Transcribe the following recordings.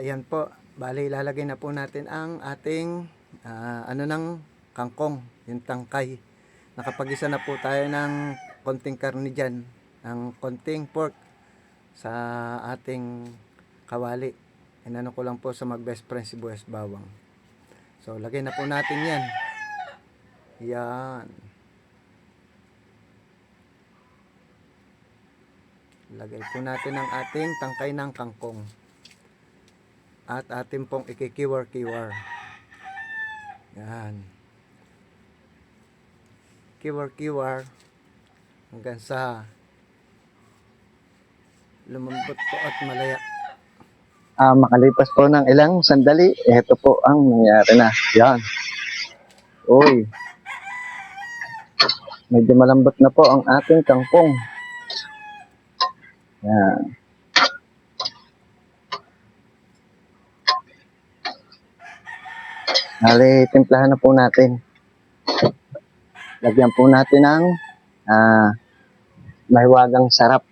Yan po. Bali, ilalagay na po natin ang ating ng kangkong, yung tangkay. Nakapag-isa na po tayo ng konting karne dyan, ng konting pork sa ating kawali. Inano ko lang po sa mag-best friend sibuyas bawang. So, lagay na po natin yan. Yan. Lagay po natin ang ating tangkay ng kangkong. At atin pong ikikiwar-kiwar. Yan. Kiwar-kiwar hanggang sa lumambot po at malaya. Makalipas po ng ilang sandali, ito po ang nangyari na. Yan. Uy. Medyo malambot na po ang ating kangkong. Yan. Hali, timplahan na po natin. Lagyan po natin ng mahiwagang sarap.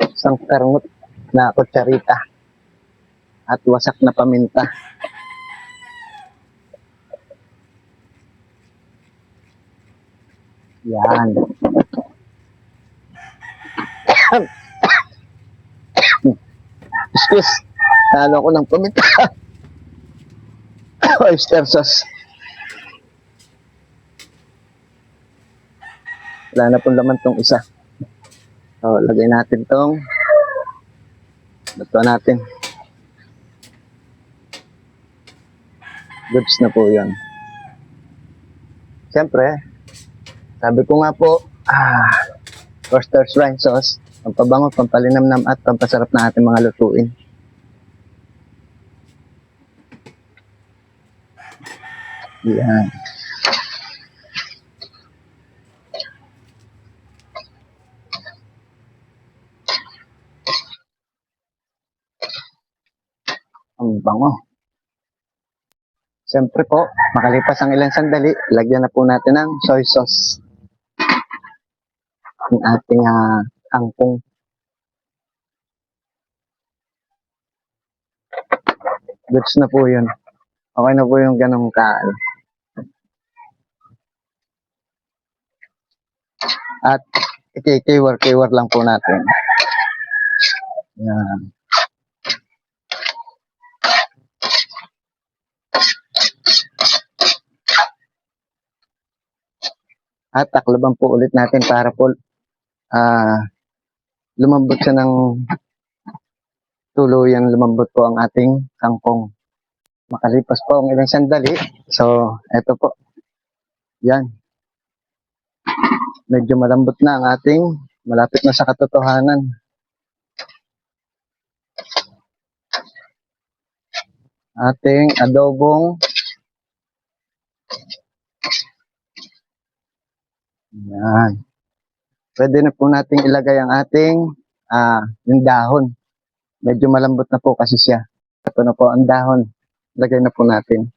Isang karngot na kutsarita at wasak na paminta. Yan. Excuse, talo ko ng paminta. Oyster sauce. Wala na pong laman tong isa. So, lagay natin tong luto natin. Goods na po yun. Siyempre, sabi ko nga po, Worcestershire sauce, pampabango, pampalinamnam at pampasarap na ating mga lutuin. Yan. Ang bango. Siyempre po, makalipas ang ilang sandali, lagyan na po natin ng soy sauce. Ang ating kangkong. Goods na po yun. Okay na po yung ganong kaan. At ikikiwar-kiwar lang po natin. Yan. At taklaban po ulit natin para po lumambot siya ng tuluyan, lumambot po ang ating kangkong. Makalipas po ang ilang sandali. So, eto po. Yan. Medyo malambot na ang ating, malapit na sa katotohanan. Ating adobong. Yan. Pwede na po nating ilagay ang ating yung dahon. Medyo malambot na po kasi siya. Ito na po ang dahon. Lagay na po natin.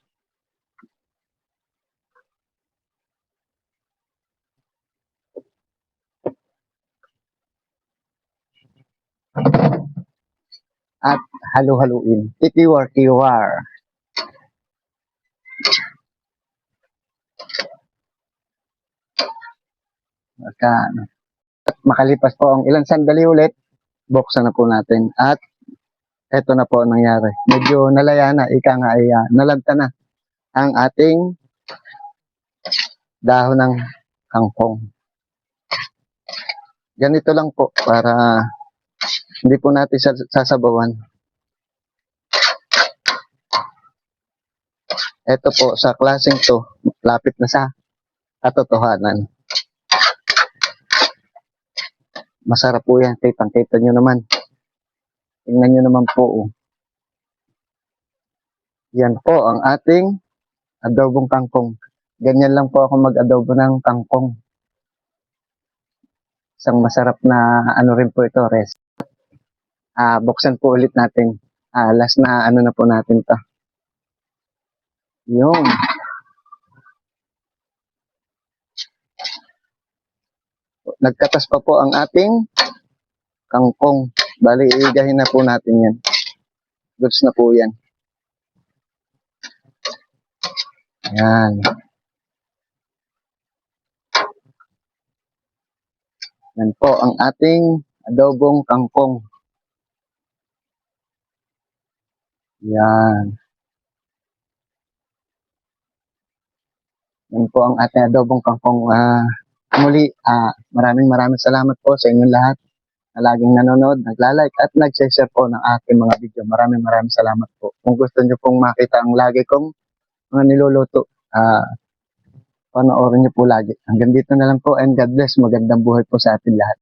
At halu-haluin. Ikiwar-kiwar. At makalipas po ang ilang sandali ulit, buksan na po natin. At eto na po ang nangyari. Medyo nalaya na, ika nga ay nalagta na ang ating dahon ng kangkong. Ganito lang po para hindi po natin sasabawan. Ito po, sa klaseng to, lapit na sa katotohanan. Masarap po yan. Kitang-kita nyo naman. Tingnan nyo naman po. Yan po ang ating adobong kangkong. Ganyan lang po ako mag-adobo ng kangkong. Isang masarap na ano rin po ito, rest. Buksan po ulit natin. Last na ano na po natin to. Yung. Nagkatas pa po ang ating kangkong. Bali, iigahin na po natin yan. Goods na po yan. Yan. Yan po ang ating adobong kangkong. Yan. Yan po ang ating adobong kangkong. Muli, maraming salamat po sa inyong lahat na laging nanonood, nagla-like at nag-share po ng aking mga video. Maraming salamat po. Kung gusto nyo pong makita ang lagi kong mga niluluto, panoorin nyo po lagi. Hanggang dito na lang po and God bless. Magandang buhay po sa atin lahat.